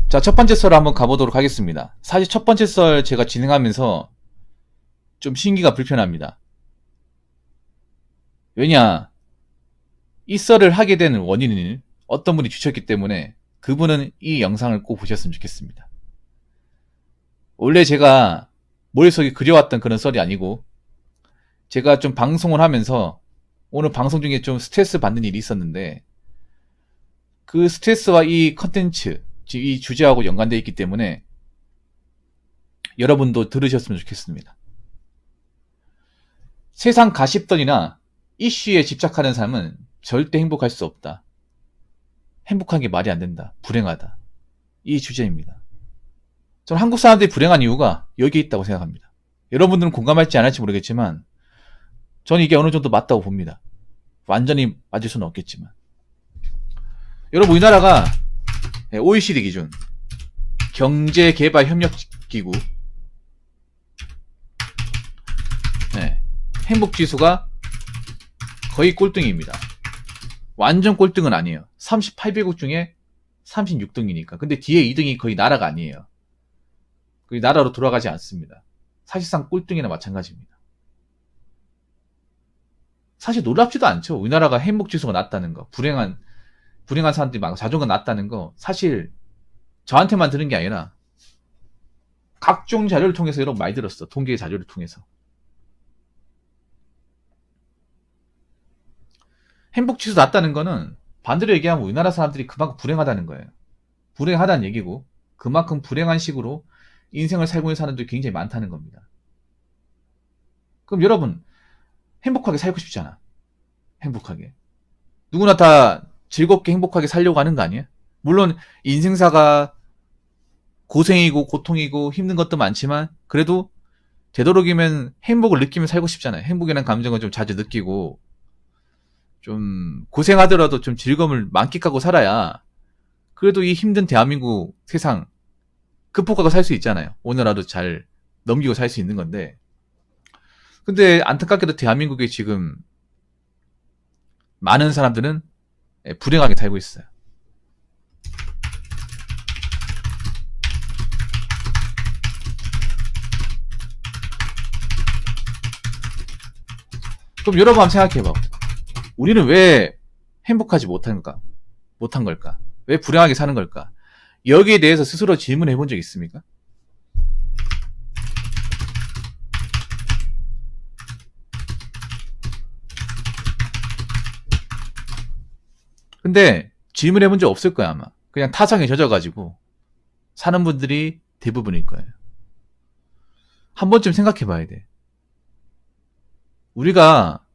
자, 첫 번째 썰 한번 가보도록 하겠습니다. 사실 첫 번째 썰 제가 진행하면서 좀 심기가 불편합니다. 왜냐, 이 썰을 하게 된 원인을 어떤 분이 주셨기 때문에 그분은 이 영상을 꼭 보셨으면 좋겠습니다. 원래 제가 머릿속에 그려왔던 그런 썰이 아니고, 제가 좀 방송을 하면서 오늘 방송 중에 좀 스트레스 받는 일이 있었는데, 그 스트레스와 이 컨텐츠, 이 주제하고 연관되어 있기 때문에 여러분도 들으셨으면 좋겠습니다. 세상 가십던이나 이슈에 집착하는 삶은 절대 행복할 수 없다. 행복한 게 말이 안 된다. 불행하다. 이 주제입니다. 저는 한국 사람들이 불행한 이유가 여기에 있다고 생각합니다. 여러분들은 공감할지 안 할지 모르겠지만 저는 이게 어느 정도 맞다고 봅니다. 완전히 맞을 수는 없겠지만. 여러분, 우리나라가 OECD 기준 경제개발협력기구 행복지수가 거의 꼴등입니다. 완전 꼴등은 아니에요. 38개국 중에 36등이니까. 근데 뒤에 2등이 거의 나라가 아니에요. 거의 나라로 돌아가지 않습니다. 사실상 꼴등이나 마찬가지입니다. 사실 놀랍지도 않죠. 우리나라가 행복지수가 낮다는 거, 불행한 사람들이 많고 자존감 낮다는 거, 사실 저한테만 들은 게 아니라 각종 자료를 통해서 여러분 많이 들었어. 통계 자료를 통해서. 행복지수 낮다는 거는 반대로 얘기하면 우리나라 사람들이 그만큼 불행하다는 거예요. 불행하다는 얘기고, 그만큼 불행한 식으로 인생을 살고 있는 사람들이 굉장히 많다는 겁니다. 그럼 여러분, 행복하게 살고 싶잖아. 행복하게. 누구나 다 즐겁게 행복하게 살려고 하는 거 아니에요? 물론 인생사가 고생이고 고통이고 힘든 것도 많지만 그래도 되도록이면 행복을 느끼며 살고 싶잖아요. 행복이라는 감정을 좀 자주 느끼고 좀 고생하더라도 좀 즐거움을 만끽하고 살아야 그래도 이 힘든 대한민국 세상 극복하고 살 수 있잖아요. 오늘라도 잘 넘기고 살 수 있는 건데, 근데 안타깝게도 대한민국에 지금 많은 사람들은 불행하게 살고 있어요. 그럼 여러분 한번 생각해봐. 우리는 왜 행복하지 못한 걸까? 왜 불행하게 사는 걸까? 여기에 대해서 스스로 질문해 본 적 있습니까? 근데 질문해 본 적 없을 거야, 아마. 그냥 타성에 젖어가지고 사는 분들이 대부분일 거예요. 한 번쯤 생각해 봐야 돼. 우리가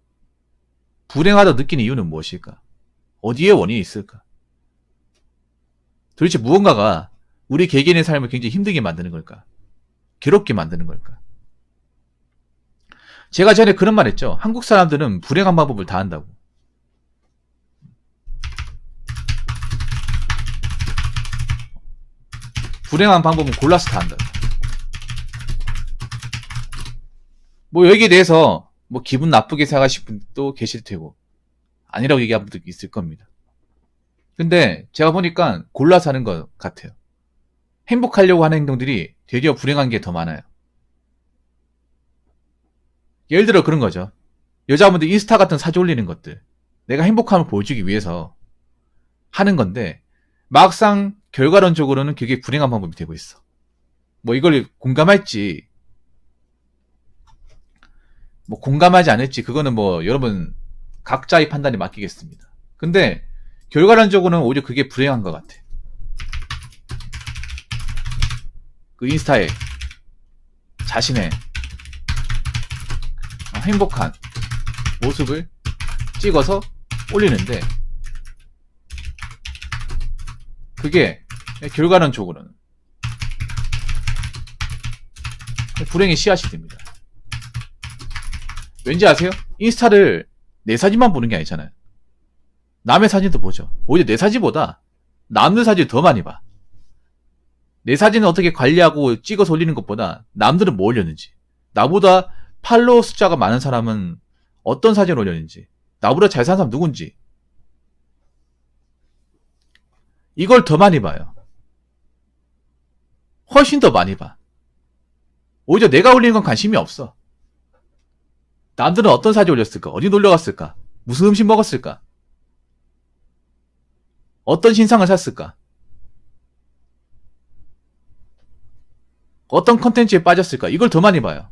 불행하다 느끼는 이유는 무엇일까? 어디에 원인이 있을까? 도대체 무언가가 우리 개개인의 삶을 굉장히 힘들게 만드는 걸까? 괴롭게 만드는 걸까? 제가 전에 그런 말 했죠. 한국 사람들은 불행한 방법을 다 한다고. 불행한 방법은 골라서 다 한다. 뭐 여기에 대해서 뭐 기분 나쁘게 생각하실 분도 계실 테고 아니라고 얘기하는 분도 있을 겁니다. 근데 제가 보니까 골라서 하는 것 같아요. 행복하려고 하는 행동들이 되려 불행한 게 더 많아요. 예를 들어 그런 거죠. 여자분들 인스타 같은 사진 올리는 것들, 내가 행복함을 보여주기 위해서 하는 건데 막상 결과론적으로는 그게 불행한 방법이 되고 있어. 뭐 이걸 공감할지 뭐 공감하지 않을지 그거는 뭐 여러분 각자의 판단에 맡기겠습니다. 근데 결과론적으로는 오히려 그게 불행한 것 같아. 그 인스타에 자신의 행복한 모습을 찍어서 올리는데 그게 결과론적으로는 불행의 씨앗이 됩니다. 왠지 아세요? 인스타를 내 사진만 보는 게 아니잖아요. 남의 사진도 보죠. 오히려 내 사진보다 남들 사진을 더 많이 봐. 내 사진을 어떻게 관리하고 찍어서 올리는 것보다 남들은 뭐 올렸는지, 나보다 팔로워 숫자가 많은 사람은 어떤 사진을 올렸는지, 나보다 잘 사는 사람 누군지 이걸 더 많이 봐요. 훨씬 더 많이 봐. 오히려 내가 올리는 건 관심이 없어. 남들은 어떤 사진 올렸을까? 어디 놀러 갔을까? 무슨 음식 먹었을까? 어떤 신상을 샀을까? 어떤 컨텐츠에 빠졌을까? 이걸 더 많이 봐요.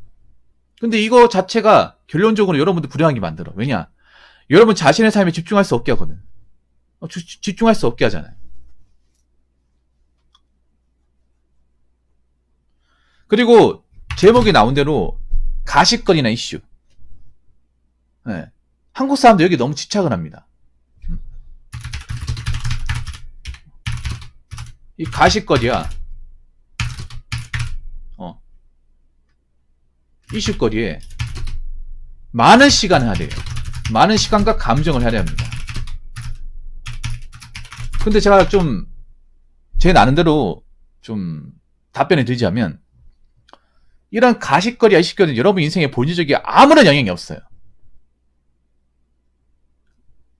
근데 이거 자체가 결론적으로 여러분들 불행하게 만들어. 왜냐? 여러분 자신의 삶에 집중할 수 없게 하거든. 집중할 수 없게 하잖아요. 그리고 제목이 나온 대로 가십거리나 이슈. 네. 한국 사람들 여기 너무 집착을 합니다. 이 가십거리야. 이슈거리에 많은 시간을 할애해요. 많은 시간과 감정을 할애합니다. 근데 제가 좀 제 나름대로 좀 답변을 드리자면 이런 가십거리와 이슈거리는 여러분 인생에 본질적인 아무런 영향이 없어요.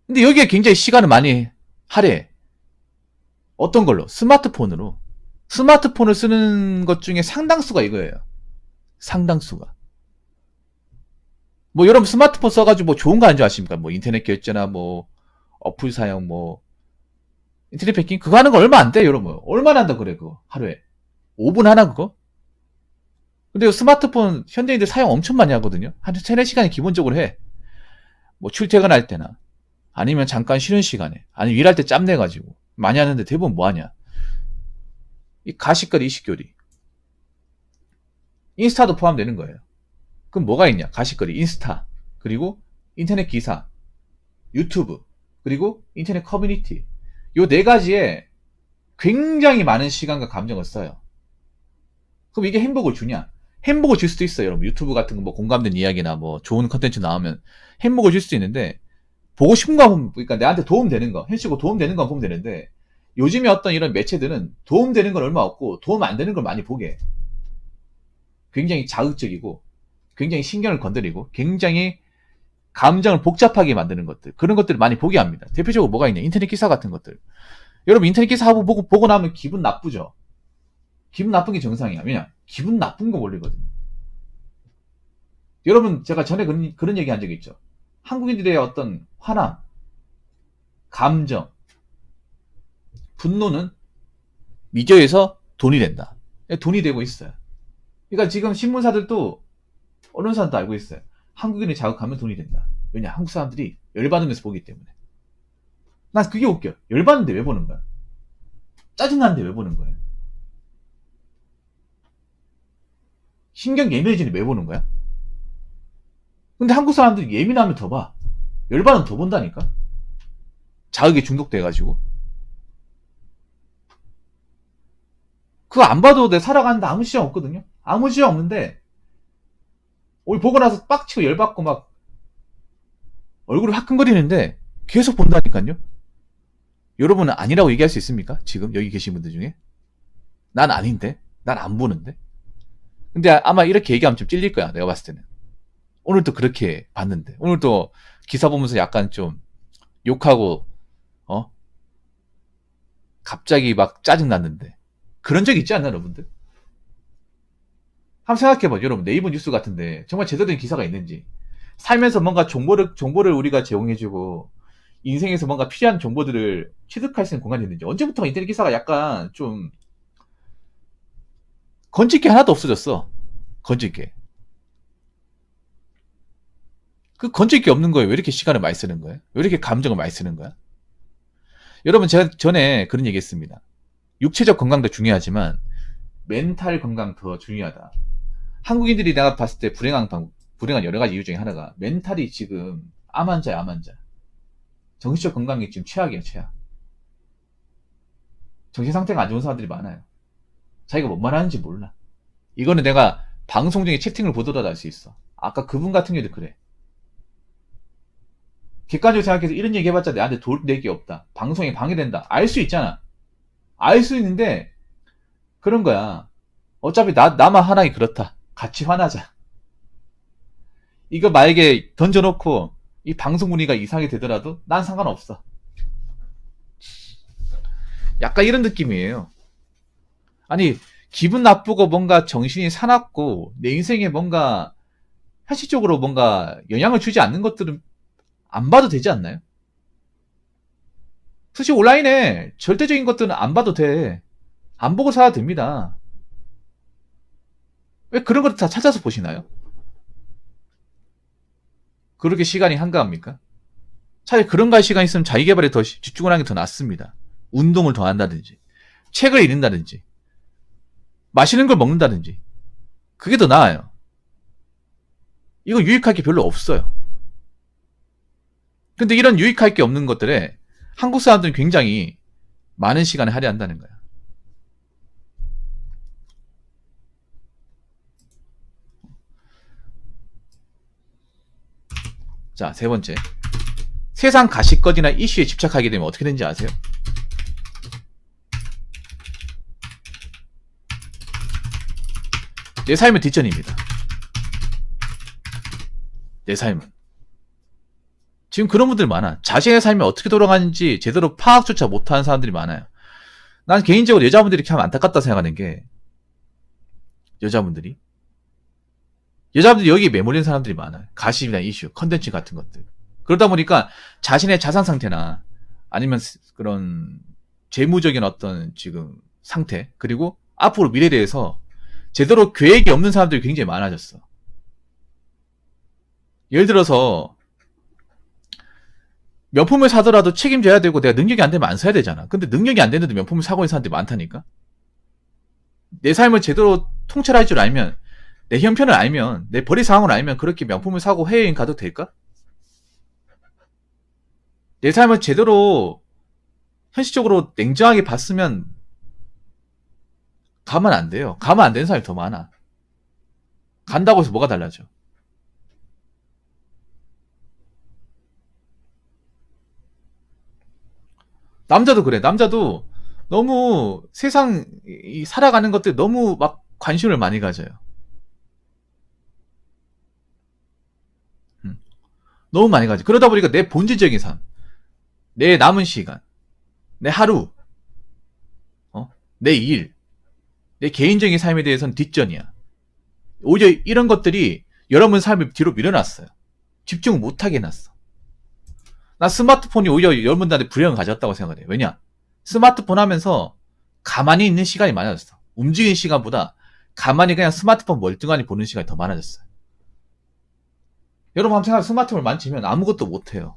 근데 여기에 굉장히 시간을 많이 할애해. 어떤 걸로? 스마트폰으로. 스마트폰을 쓰는 것 중에 상당수가 이거예요. 상당수가. 뭐 여러분 스마트폰 써가지고 뭐 좋은 거 안 좋아하십니까? 뭐 인터넷 결제나 뭐 어플 사용 뭐 인터넷 패킹 그거 하는 거 얼마 안 돼 여러분. 얼마나 한다 그래 그거 하루에 5분 하나 그거? 근데 스마트폰 현대인들 사용 엄청 많이 하거든요. 한 3, 4시간이 기본적으로 해. 뭐 출퇴근할 때나 아니면 잠깐 쉬는 시간에 아니면 일할 때 짬내가지고 많이 하는데 대부분 뭐 하냐? 이 가십거리 이슈거리 인스타도 포함되는 거예요. 그럼 뭐가 있냐? 가십거리 인스타 그리고 인터넷 기사 유튜브 그리고 인터넷 커뮤니티 요 4가지에 굉장히 많은 시간과 감정을 써요. 그럼 이게 행복을 주냐? 행복을 줄 수도 있어요. 여러분 유튜브 같은 거 뭐 공감된 이야기나 뭐 좋은 컨텐츠 나오면 행복을 줄 수도 있는데 보고 싶은 거 보면 그러니까 내한테 도움되는 거 현실적으로 도움되는 거 보면 되는데 요즘에 어떤 이런 매체들은 도움되는 건 얼마 없고 도움 안 되는 걸 많이 보게 해. 굉장히 자극적이고 굉장히 신경을 건드리고 굉장히 감정을 복잡하게 만드는 것들 그런 것들을 많이 보게 합니다. 대표적으로 뭐가 있냐? 인터넷 기사 같은 것들. 여러분 인터넷 기사 하고 보고 나면 기분 나쁘죠? 기분 나쁜 게 정상이야. 왜냐? 기분 나쁜 거 올리거든요. 여러분 제가 전에 그런 얘기 한 적이 있죠. 한국인들의 어떤 화남, 감정, 분노는 미디어에서 돈이 된다. 돈이 되고 있어요. 그러니까 지금 신문사들도 언론사도 알고 있어요. 한국인을 자극하면 돈이 된다. 왜냐? 한국 사람들이 열받으면서 보기 때문에. 난 그게 웃겨. 열받는데 왜 보는 거야? 짜증나는데 왜 보는 거야? 신경 예민해지는데 왜 보는 거야? 근데 한국 사람들이 예민하면 더 봐. 열받으면 더 본다니까? 자극에 중독돼가지고. 그거 안 봐도 내 살아가는데 아무 지장 없거든요? 아무 지장 없는데, 오늘 보고 나서 빡치고 열받고 막, 얼굴을 화끈거리는데, 계속 본다니까요? 여러분은 아니라고 얘기할 수 있습니까? 지금 여기 계신 분들 중에? 난 아닌데? 난 안 보는데? 근데 아마 이렇게 얘기하면 좀 찔릴 거야, 내가 봤을 때는. 오늘도 그렇게 봤는데. 오늘도 기사 보면서 약간 좀 욕하고, 갑자기 막 짜증났는데. 그런 적 있지 않나, 여러분들? 한번 생각해봐. 여러분, 네이버 뉴스 같은데, 정말 제대로 된 기사가 있는지. 살면서 뭔가 정보를 우리가 제공해주고, 인생에서 뭔가 필요한 정보들을 취득할 수 있는 공간이 있는지. 언제부터 인터넷 기사가 약간 좀, 건질 게 하나도 없어졌어. 건질 게. 그 건질 게 없는 거예요. 왜 이렇게 시간을 많이 쓰는 거예요? 왜 이렇게 감정을 많이 쓰는 거야? 여러분, 제가 전에 그런 얘기 했습니다. 육체적 건강도 중요하지만, 멘탈 건강 더 중요하다. 한국인들이 내가 봤을 때 불행한 여러 가지 이유 중에 하나가, 멘탈이 지금 암 환자야, 암 환자. 정신적 건강이 지금 최악이야, 최악. 정신 상태가 안 좋은 사람들이 많아요. 자기가 뭔 말 하는지 몰라. 이거는 내가 방송 중에 채팅을 보더라도 알 수 있어. 아까 그분 같은 경우도 그래. 객관적으로 생각해서 이런 얘기 해봤자 내한테 도울 게 없다. 방송에 방해된다. 알 수 있잖아. 알 수 있는데 그런 거야. 어차피 나만 화나기 그렇다. 같이 화나자. 이거 만약에 던져놓고 이 방송 분위기가 이상하게 되더라도 난 상관없어. 약간 이런 느낌이에요. 아니 기분 나쁘고 뭔가 정신이 사납고 내 인생에 뭔가 현실적으로 뭔가 영향을 주지 않는 것들은 안 봐도 되지 않나요? 솔직히 온라인에 절대적인 것들은 안 봐도 돼. 안 보고 살아도 됩니다. 왜 그런 것들 다 찾아서 보시나요? 그렇게 시간이 한가합니까? 차라리 그런 갈 시간 있으면 자기개발에 더 집중을 하는 게 더 낫습니다. 운동을 더 한다든지, 책을 읽는다든지, 맛있는 걸 먹는다든지. 그게 더 나아요. 이거 유익할 게 별로 없어요. 근데 이런 유익할 게 없는 것들에 한국 사람들은 굉장히 많은 시간을 할애한다는 거야. 자, 세 번째. 세상 가시거리나 이슈에 집착하게 되면 어떻게 되는지 아세요? 내 삶은 뒷전입니다. 내 삶은. 지금 그런 분들 많아. 자신의 삶이 어떻게 돌아가는지 제대로 파악조차 못하는 사람들이 많아요. 난 개인적으로 여자분들이 이렇게 하면 안타깝다 생각하는 게, 여자분들이 여기에 매몰린 사람들이 많아요. 가십이나 이슈, 컨텐츠 같은 것들. 그러다 보니까 자신의 자산 상태나 아니면 그런 재무적인 어떤 지금 상태, 그리고 앞으로 미래에 대해서 제대로 계획이 없는 사람들이 굉장히 많아졌어. 예를 들어서 명품을 사더라도 책임져야 되고 내가 능력이 안 되면 안 사야 되잖아. 근데 능력이 안 되는데 명품을 사고 있는 사람들이 많다니까. 내 삶을 제대로 통찰할 줄 알면, 내 형편을 알면, 내 벌이 상황을 알면 그렇게 명품을 사고 해외여행 가도 될까? 내 삶을 제대로 현실적으로 냉정하게 봤으면 가면 안 돼요. 가면 안 되는 사람이 더 많아. 간다고 해서 뭐가 달라져? 남자도 그래. 남자도 너무 세상 살아가는 것들 너무 막 관심을 많이 가져요. 너무 많이 가져. 그러다 보니까 내 본질적인 삶, 내 남은 시간, 내 하루, 내 일, 내 개인적인 삶에 대해서는 뒷전이야. 오히려 이런 것들이 여러분 삶을 뒤로 밀어놨어요. 집중을 못하게 해놨어. 나 스마트폰이 오히려 여러분들한테 불행을 가져왔다고 생각을 해요. 왜냐? 스마트폰 하면서 가만히 있는 시간이 많아졌어. 움직이는 시간보다 가만히 그냥 스마트폰 멀뚱하니 보는 시간이 더 많아졌어요. 여러분 한번 생각해. 스마트폰을 만지면 아무것도 못해요.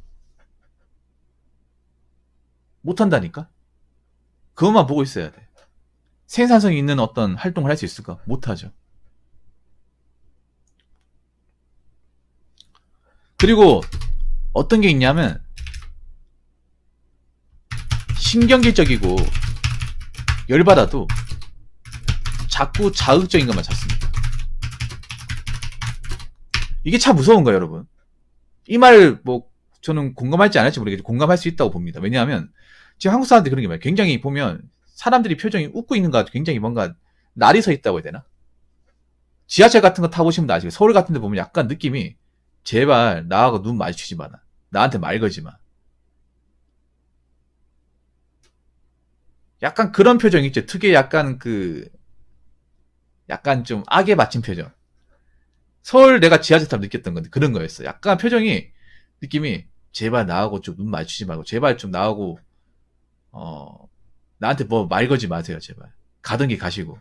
못한다니까? 그것만 보고 있어야 돼. 생산성이 있는 어떤 활동을 할 수 있을까? 못하죠. 그리고 어떤 게 있냐면 신경질적이고 열받아도 자꾸 자극적인 것만 찾습니다. 이게 참 무서운 거예요, 여러분. 이 말 뭐 저는 공감할지 안 할지 모르겠지만 공감할 수 있다고 봅니다. 왜냐하면 지금 한국 사람들이 그런 게 많아요. 굉장히 보면 사람들이 표정이 웃고 있는 것 같아도 굉장히 뭔가 날이 서 있다고 해야 되나? 지하철 같은 거 타보시면 아시고 서울 같은 데 보면 약간 느낌이 제발 나하고 눈 마주치지 마라. 나한테 말 걸지 마. 약간 그런 표정 있죠. 특유의 약간 약간 좀 악에 맞힌 표정. 서울 내가 지하철 타면 느꼈던 건데 그런 거였어. 약간 표정이 느낌이 제발 나하고 좀 눈 마주치지 말고 제발 좀 나하고 나한테 뭐 말 걸지 마세요. 제발. 가던 길 가시고.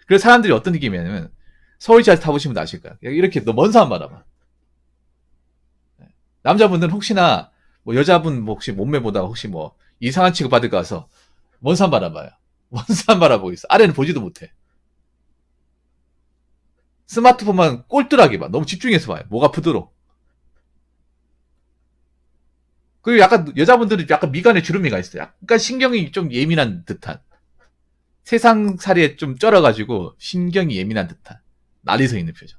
그래서 사람들이 어떤 느낌이냐면 서울 지하철 타보시면 아실 거야. 이렇게 너 먼 사람 바라봐. 남자분들은 혹시나 뭐 여자분 뭐 혹시 몸매 보다가 혹시 뭐 이상한 취급 받을까 해서 먼 사람 바라봐요. 먼 사람 바라보고 있어. 아래는 보지도 못해. 스마트폰만 꼴뚜라기 봐. 너무 집중해서 봐요. 목 아프도록. 그리고 약간 여자분들은 약간 미간에 주름이가 있어요. 약간 신경이 좀 예민한 듯한. 세상살이에 좀 쩔어가지고 신경이 예민한 듯한. 날이 서 있는 표정.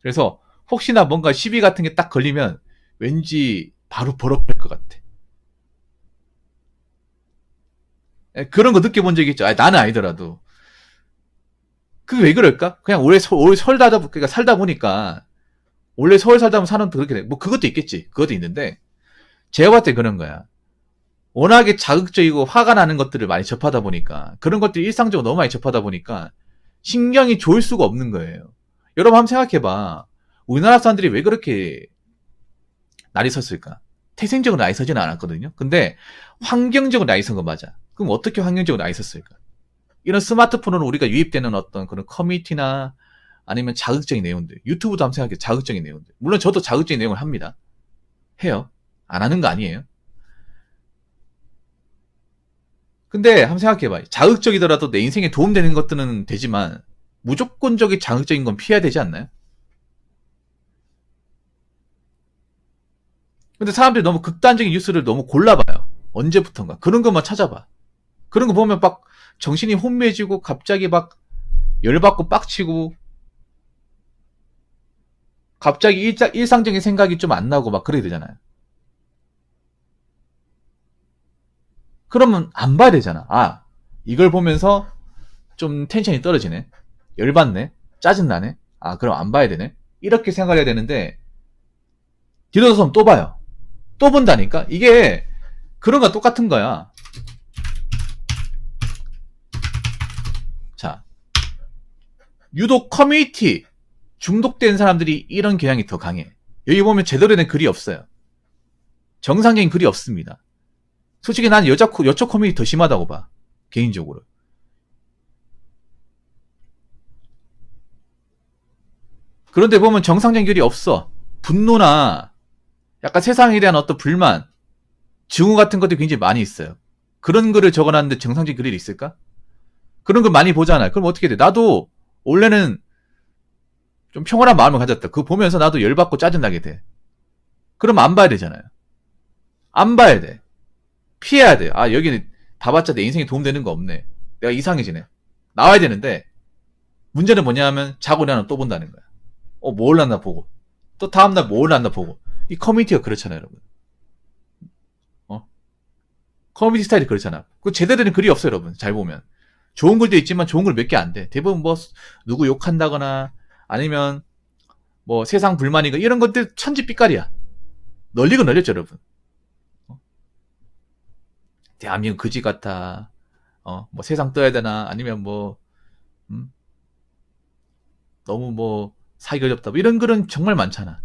그래서 혹시나 뭔가 시비 같은 게 딱 걸리면 왠지 바로 버럭할 것 같아. 그런 거 느껴본 적 있죠? 아니, 나는 아니더라도. 그게 왜 그럴까? 그냥 오래 그러니까 살다 보니까, 원래 서울 살다 보면 사람도 그렇게 돼. 뭐 그것도 있겠지. 그것도 있는데, 제가 봤을 때 그런 거야. 워낙에 자극적이고 화가 나는 것들을 많이 접하다 보니까, 그런 것들이 일상적으로 너무 많이 접하다 보니까 신경이 좋을 수가 없는 거예요. 여러분 한번 생각해봐. 우리나라 사람들이 왜 그렇게 날이 섰을까? 태생적으로 날이 서지는 않았거든요. 근데 환경적으로 날이 선 거 맞아. 그럼 어떻게 환경적으로 날이 섰을까? 이런 스마트폰으로 우리가 유입되는 어떤 그런 커뮤니티나 아니면 자극적인 내용들, 유튜브도 한번 생각해. 자극적인 내용들. 물론 저도 자극적인 내용을 합니다. 해요. 안 하는 거 아니에요. 근데 한번 생각해봐. 자극적이더라도 내 인생에 도움되는 것들은 되지만 무조건적인 자극적인 건 피해야 되지 않나요? 근데 사람들이 너무 극단적인 뉴스를 너무 골라봐요. 언제부턴가. 그런 것만 찾아봐. 그런 거 보면 막 정신이 혼미해지고 갑자기 막 열받고 빡치고 갑자기 일상적인 생각이 좀 안 나고 막 그러게 되잖아요. 그러면 안 봐야 되잖아. 아, 이걸 보면서 좀 텐션이 떨어지네. 열받네. 짜증나네. 아, 그럼 안 봐야 되네. 이렇게 생각을 해야 되는데 뒤돌아서면 또 봐요. 또 본다니까? 이게 그런 거 똑같은 거야. 자, 유독 커뮤니티 중독된 사람들이 이런 경향이 더 강해. 여기 보면 제대로 된 글이 없어요. 정상적인 글이 없습니다. 솔직히 난 여쪽 커뮤니티 더 심하다고 봐. 개인적으로. 그런데 보면 정상적인 글이 없어. 분노나 약간 세상에 대한 어떤 불만, 증오 같은 것들이 굉장히 많이 있어요. 그런 글을 적어놨는데 정상적인 글이 있을까? 그런 걸 많이 보잖아요. 그럼 어떻게 돼? 나도 원래는 좀 평온한 마음을 가졌다. 그거 보면서 나도 열받고 짜증나게 돼. 그럼 안 봐야 되잖아요. 안 봐야 돼. 피해야 돼. 아, 여기는 봐봤자 내 인생에 도움되는 거 없네. 내가 이상해지네. 나와야 되는데, 문제는 뭐냐 하면 자고 일어나면 또 본다는 거야. 뭐 올랐나 보고. 또 다음날 뭐 올랐나 보고. 이 커뮤니티가 그렇잖아요, 여러분. 커뮤니티 스타일이 그렇잖아. 그 제대로 된 글이 없어요, 여러분. 잘 보면. 좋은 글도 있지만 좋은 글 몇 개 안 돼. 대부분 뭐, 누구 욕한다거나, 아니면, 뭐, 세상 불만이고, 이런 것들 천지빛깔이야. 널리고 널렸죠, 여러분. 대한민국 그지 같아. 뭐 세상 떠야 되나, 아니면 뭐, 음? 너무 뭐, 사이가 어렵다. 뭐 이런 글은 정말 많잖아.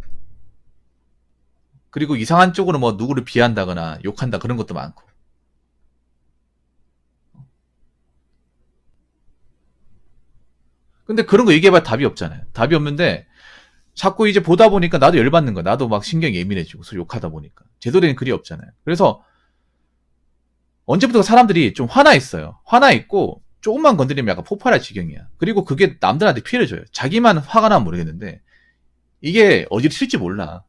그리고 이상한 쪽으로 뭐, 누구를 비한다거나, 욕한다, 그런 것도 많고. 근데 그런 거 얘기해봐야 답이 없잖아요. 답이 없는데, 자꾸 이제 보다 보니까 나도 열받는 거야. 나도 막 신경 예민해지고, 서 욕하다 보니까. 제대로 된 글이 없잖아요. 그래서, 언제부터 사람들이 좀 화나 있어요. 화나 있고, 조금만 건드리면 약간 폭발할 지경이야. 그리고 그게 남들한테 피해를 줘요. 자기만 화가 나면 모르겠는데, 이게 어디로 튈지 몰라.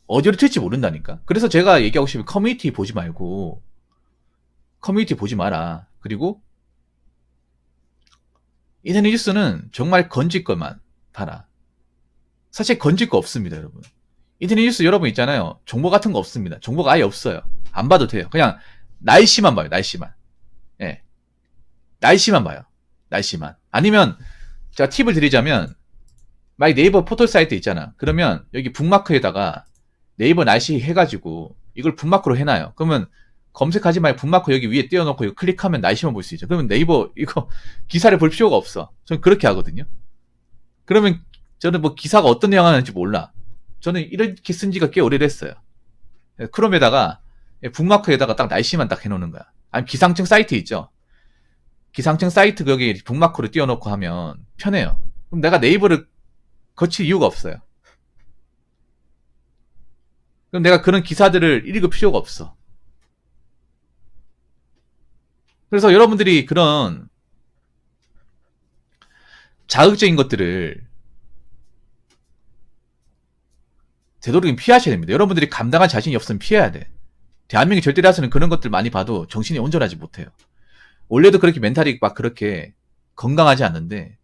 어디로 튈지 모른다니까. 그래서 제가 얘기하고 싶은 커뮤니티 보지 말고, 커뮤니티 보지 마라. 그리고, 인터넷 뉴스는 정말 건질 것만 봐라. 사실 건질 거 없습니다, 여러분. 인터넷 뉴스 여러분 있잖아요. 정보 같은 거 없습니다. 정보가 아예 없어요. 안 봐도 돼요. 그냥 날씨만 봐요, 날씨만. 예. 날씨만 봐요. 날씨만. 아니면 제가 팁을 드리자면 만약 네이버 포털 사이트 있잖아. 그러면 여기 북마크에다가 네이버 날씨 해가지고 이걸 북마크로 해놔요. 그러면 검색하지 말고 북마크 여기 위에 띄워놓고 이거 클릭하면 날씨만 볼 수 있죠. 그러면 네이버 이거 기사를 볼 필요가 없어. 저는 그렇게 하거든요. 그러면 저는 뭐 기사가 어떤 내용 하는지 몰라. 저는 이렇게 쓴 지가 꽤 오래됐어요. 크롬에다가 북마크에다가 딱 날씨만 딱 해놓는 거야. 아니면 기상청 사이트 있죠. 기상청 사이트 거기 북마크로 띄워놓고 하면 편해요. 그럼 내가 네이버를 거칠 이유가 없어요. 그럼 내가 그런 기사들을 읽을 필요가 없어. 그래서 여러분들이 그런 자극적인 것들을 되도록이면 피하셔야 됩니다. 여러분들이 감당할 자신이 없으면 피해야 돼. 대한민국 절대라서는 그런 것들 많이 봐도 정신이 온전하지 못해요. 원래도 그렇게 멘탈이 막 그렇게 건강하지 않는데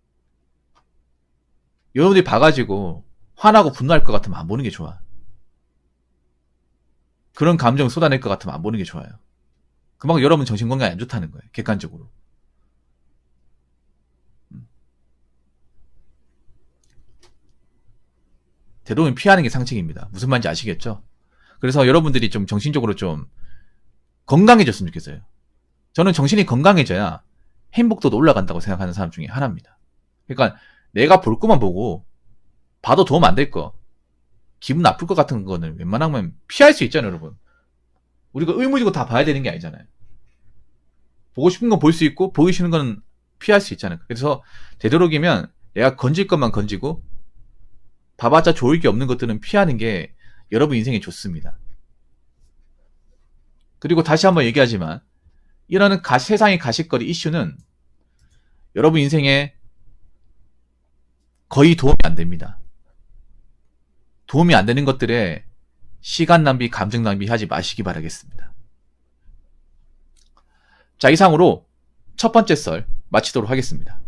여러분들이 봐가지고 화나고 분노할 것 같으면 안 보는 게 좋아. 그런 감정 쏟아낼 것 같으면 안 보는 게 좋아요. 그만큼 여러분 정신건강이 안 좋다는 거예요. 객관적으로. 되도록이면 피하는 게 상책입니다. 무슨 말인지 아시겠죠? 그래서 여러분들이 좀 정신적으로 좀 건강해졌으면 좋겠어요. 저는 정신이 건강해져야 행복도도 올라간다고 생각하는 사람 중에 하나입니다. 그러니까 내가 볼 것만 보고 봐도 도움 안 될 거, 기분 나쁠 것 같은 거는 웬만하면 피할 수 있잖아요, 여러분. 우리가 의무적으로 다 봐야 되는 게 아니잖아요. 보고 싶은 건 볼 수 있고 보기 싫은 건 피할 수 있잖아요. 그래서 되도록이면 내가 건질 것만 건지고 봐봤자 좋을 게 없는 것들은 피하는 게 여러분 인생에 좋습니다. 그리고 다시 한번 얘기하지만 이러는 세상의 가십거리 이슈는 여러분 인생에 거의 도움이 안 됩니다. 도움이 안 되는 것들에 시간 낭비, 감정 낭비 하지 마시기 바라겠습니다. 자, 이상으로 첫 번째 썰 마치도록 하겠습니다.